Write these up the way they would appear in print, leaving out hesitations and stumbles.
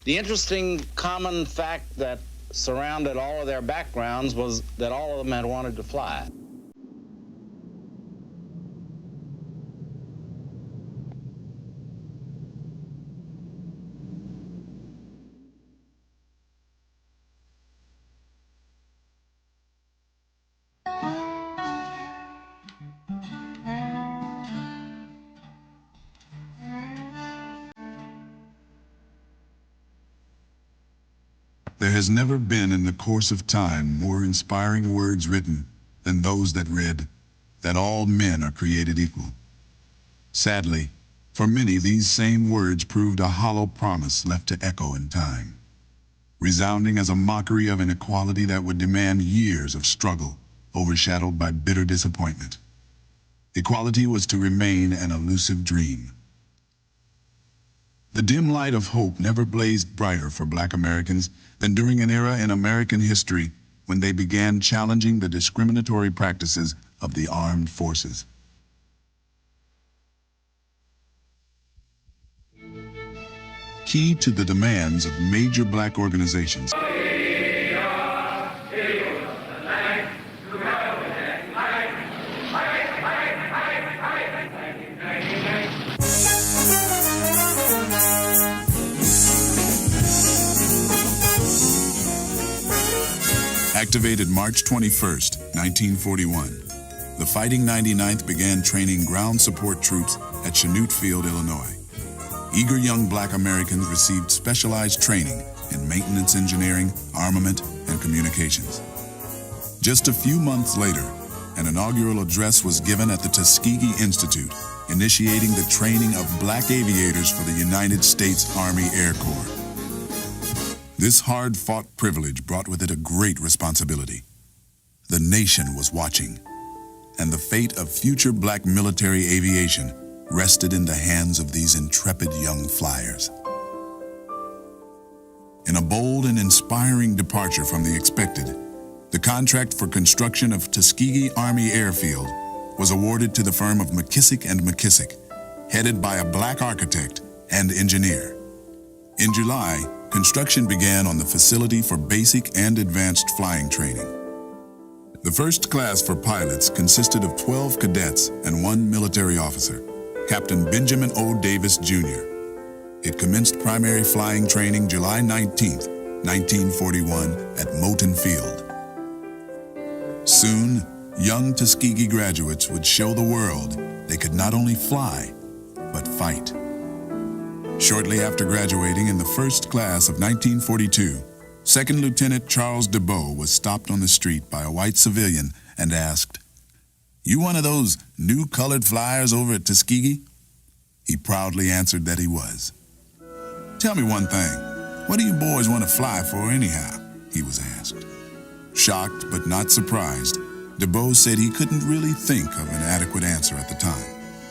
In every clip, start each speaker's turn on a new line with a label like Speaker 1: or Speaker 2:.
Speaker 1: The interesting common fact that surrounded all of their backgrounds was that all of them had wanted to fly.
Speaker 2: There has never been in the course of time more inspiring words written than those that read, that all men are created equal. Sadly, for many these same words proved a hollow promise left to echo in time, resounding as a mockery of inequality that would demand years of struggle, overshadowed by bitter disappointment. Equality was to remain an elusive dream. The dim light of hope never blazed brighter for Black Americans than during an era in American history when they began challenging the discriminatory practices of the armed forces. Key to the demands of major Black organizations, activated March 21st, 1941. The Fighting 99th began training ground support troops at Chanute Field, Illinois. Eager young Black Americans received specialized training in maintenance engineering, armament, and communications. Just a few months later, an inaugural address was given at the Tuskegee Institute, initiating the training of Black aviators for the United States Army Air Corps. This hard-fought privilege brought with it a great responsibility. The nation was watching, and the fate of future Black military aviation rested in the hands of these intrepid young flyers. In a bold and inspiring departure from the expected, the contract for construction of Tuskegee Army Airfield was awarded to the firm of McKissick & McKissick, headed by a Black architect and engineer. In July, construction began on the facility for basic and advanced flying training. The first class for pilots consisted of 12 cadets and 1 military officer, Captain Benjamin O. Davis, Jr. It commenced primary flying training July 19, 1941 at Moton Field. Soon, young Tuskegee graduates would show the world they could not only fly, but fight. Shortly after graduating in the first class of 1942, Second Lieutenant Charles DeBow was stopped on the street by a white civilian and asked, "You one of those new colored flyers over at Tuskegee?" He proudly answered that he was. "Tell me one thing, what do you boys want to fly for anyhow?" he was asked. Shocked but not surprised, DeBow said he couldn't really think of an adequate answer at the time,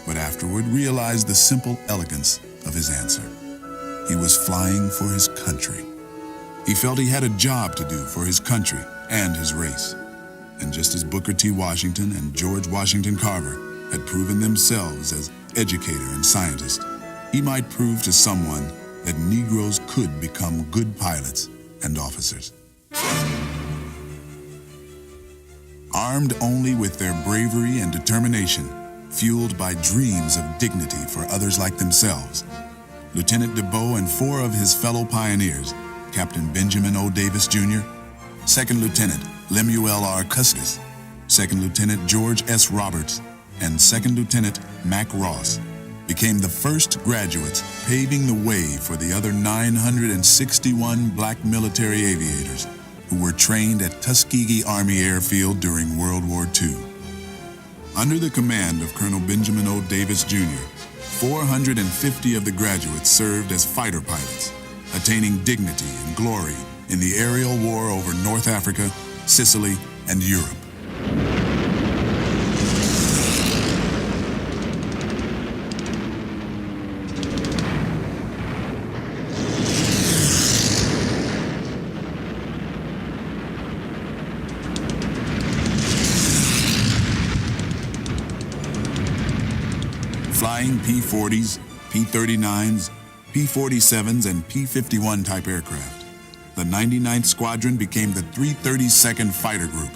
Speaker 2: but afterward realized the simple elegance of his answer. He was flying for his country. He felt he had a job to do for his country and his race. And just as Booker T. Washington and George Washington Carver had proven themselves as educator and scientist, he might prove to someone that Negroes could become good pilots and officers. Armed only with their bravery and determination, fueled by dreams of dignity for others like themselves, Lieutenant DeBow and 4 of his fellow pioneers, Captain Benjamin O. Davis, Jr., Second Lieutenant Lemuel R. Custis, Second Lieutenant George S. Roberts, and Second Lieutenant Mac Ross, became the first graduates paving the way for the other 961 Black military aviators who were trained at Tuskegee Army Airfield during World War II. Under the command of Colonel Benjamin O. Davis, Jr., 450 of the graduates served as fighter pilots, attaining dignity and glory in the aerial war over North Africa, Sicily, and Europe. Flying P-40s, P-39s, P-47s and P-51 type aircraft. The 99th Squadron became the 332nd Fighter Group,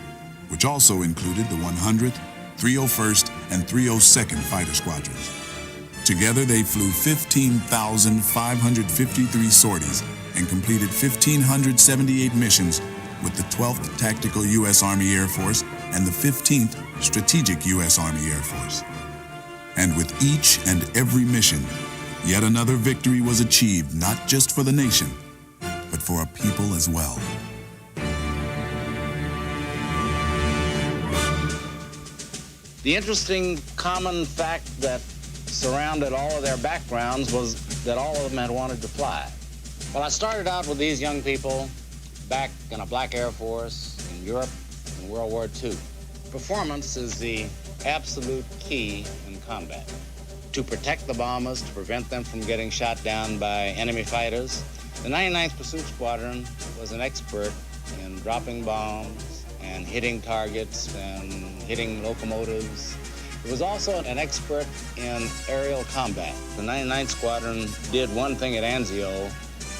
Speaker 2: which also included the 100th, 301st, and 302nd Fighter Squadrons. Together, they flew 15,553 sorties and completed 1,578 missions with the 12th Tactical U.S. Army Air Force and the 15th Strategic U.S. Army Air Force. And with each and every mission, yet another victory was achieved, not just for the nation, but for a people as well.
Speaker 1: The interesting common fact that surrounded all of their backgrounds was that all of them had wanted to fly. Well, I started out with these young people back in a black Air Force in Europe in World War II. Performance is the absolute key in combat. To protect the bombers, to prevent them from getting shot down by enemy fighters, the 99th Pursuit Squadron was an expert in dropping bombs and hitting targets and hitting locomotives. It was also an expert in aerial combat. The 99th Squadron did one thing at Anzio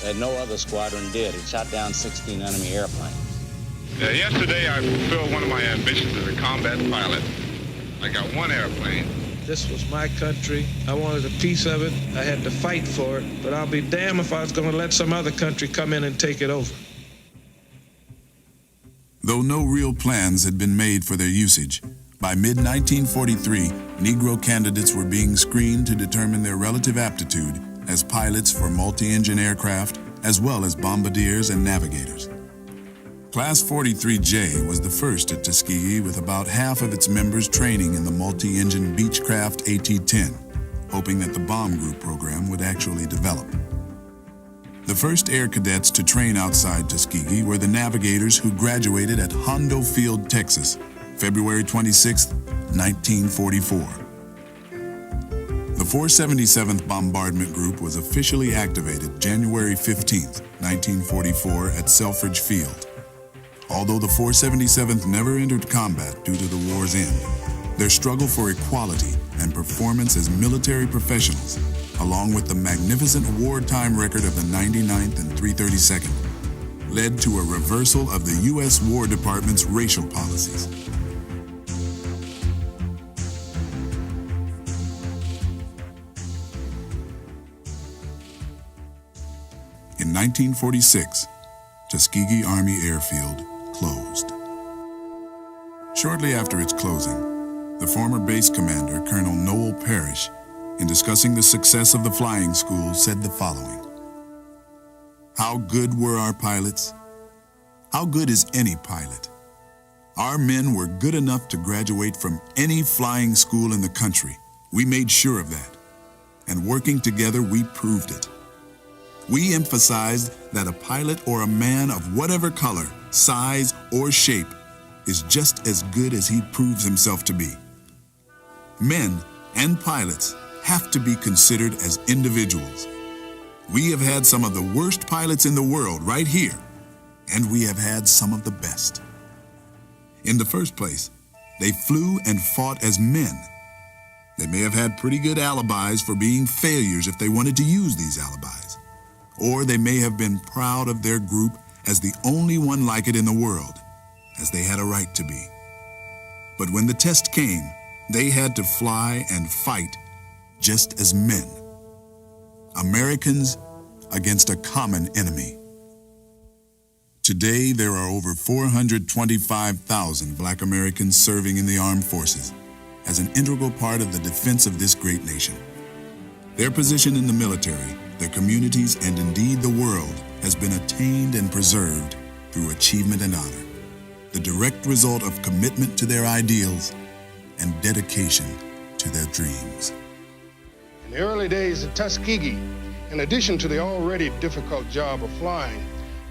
Speaker 1: that no other squadron did. It shot down 16 enemy airplanes.
Speaker 3: Yesterday, I fulfilled one of my ambitions as a combat pilot. I got one airplane.
Speaker 4: This was my country. I wanted a piece of it. I had to fight for it, but I'll be damned if I was going to let some other country come in and take it over.
Speaker 2: Though no real plans had been made for their usage, by mid-1943, Negro candidates were being screened to determine their relative aptitude as pilots for multi-engine aircraft, as well as bombardiers and navigators. Class 43J was the first at Tuskegee, with about half of its members training in the multi-engine Beechcraft AT-10, hoping that the bomb group program would actually develop. The first air cadets to train outside Tuskegee were the navigators who graduated at Hondo Field, Texas, February 26, 1944. The 477th Bombardment Group was officially activated January 15, 1944 at Selfridge Field. Although the 477th never entered combat due to the war's end, their struggle for equality and performance as military professionals, along with the magnificent wartime record of the 99th and 332nd, led to a reversal of the U.S. War Department's racial policies. In 1946, Tuskegee Army Airfield closed. Shortly after its closing, the former base commander, Colonel Noel Parrish, in discussing the success of the flying school, said the following: "How good were our pilots? How good is any pilot? Our men were good enough to graduate from any flying school in the country. We made sure of that. And working together, we proved it. We emphasized that a pilot or a man of whatever color, size, or shape is just as good as he proves himself to be. Men and pilots have to be considered as individuals. We have had some of the worst pilots in the world right here, and we have had some of the best. In the first place, they flew and fought as men. They may have had pretty good alibis for being failures if they wanted to use these alibis. Or they may have been proud of their group as the only one like it in the world, as they had a right to be. But when the test came, they had to fly and fight just as men. Americans against a common enemy. Today, there are over 425,000 Black Americans serving in the armed forces as an integral part of the defense of this great nation. Their position in the military, their communities, and indeed the world has been attained and preserved through achievement and honor, the direct result of commitment to their ideals and dedication to their dreams.
Speaker 5: In the early days at Tuskegee, in addition to the already difficult job of flying,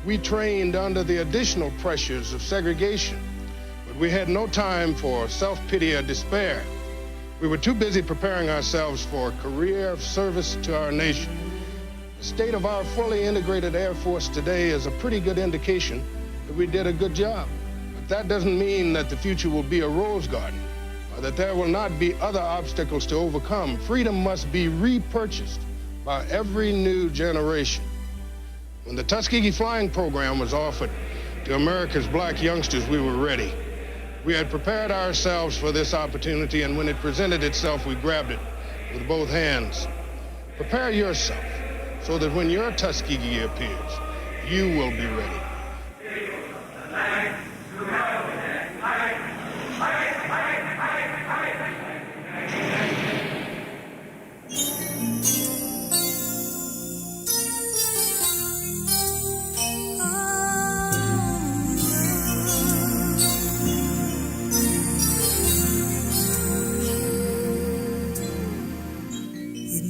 Speaker 5: we trained under the additional pressures of segregation, but we had no time for self-pity or despair. We were too busy preparing ourselves for a career of service to our nation. The state of our fully integrated Air Force today is a pretty good indication that we did a good job. But that doesn't mean that the future will be a rose garden, or that there will not be other obstacles to overcome. Freedom must be repurchased by every new generation. When the Tuskegee flying program was offered to America's black youngsters, we were ready. We had prepared ourselves for this opportunity, and when it presented itself, we grabbed it with both hands. Prepare yourself so that when your Tuskegee appears, you will be ready.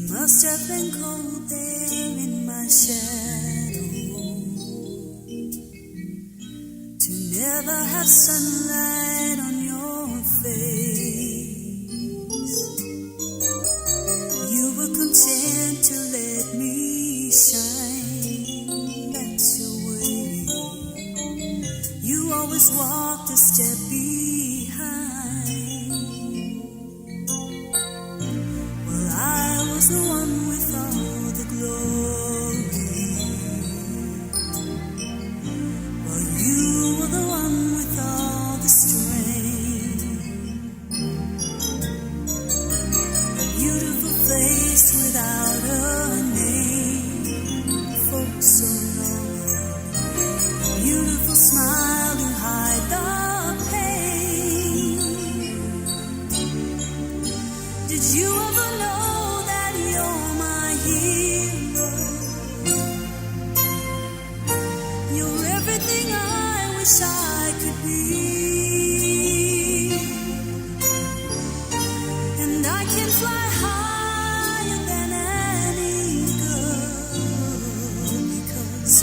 Speaker 6: Must have been cold there in my shadow to never have sunlight on your face. You were content to let me shine, that's your way. You always walked a step behind. Well, I was the one with all the glory, while you were the one with all the strength. A beautiful face without a name, folks so lonely. A beautiful smile to hide the pain. Did you ever know that you're my hero? You're everything I wish I could be. And I can fly higher than an eagle, because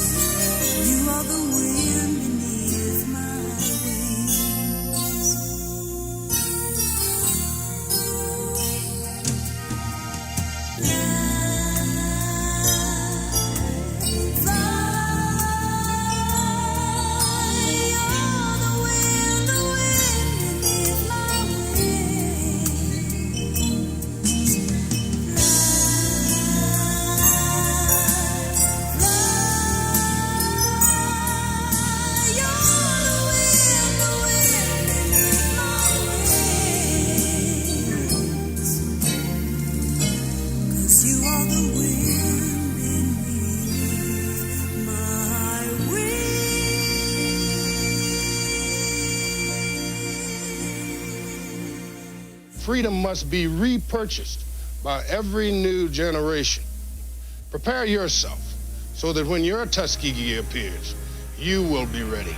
Speaker 6: you are the wind beneath my wings. You are the wind beneath my wings.
Speaker 5: Freedom must be repurchased by every new generation. Prepare yourself so that when your Tuskegee appears, you will be ready.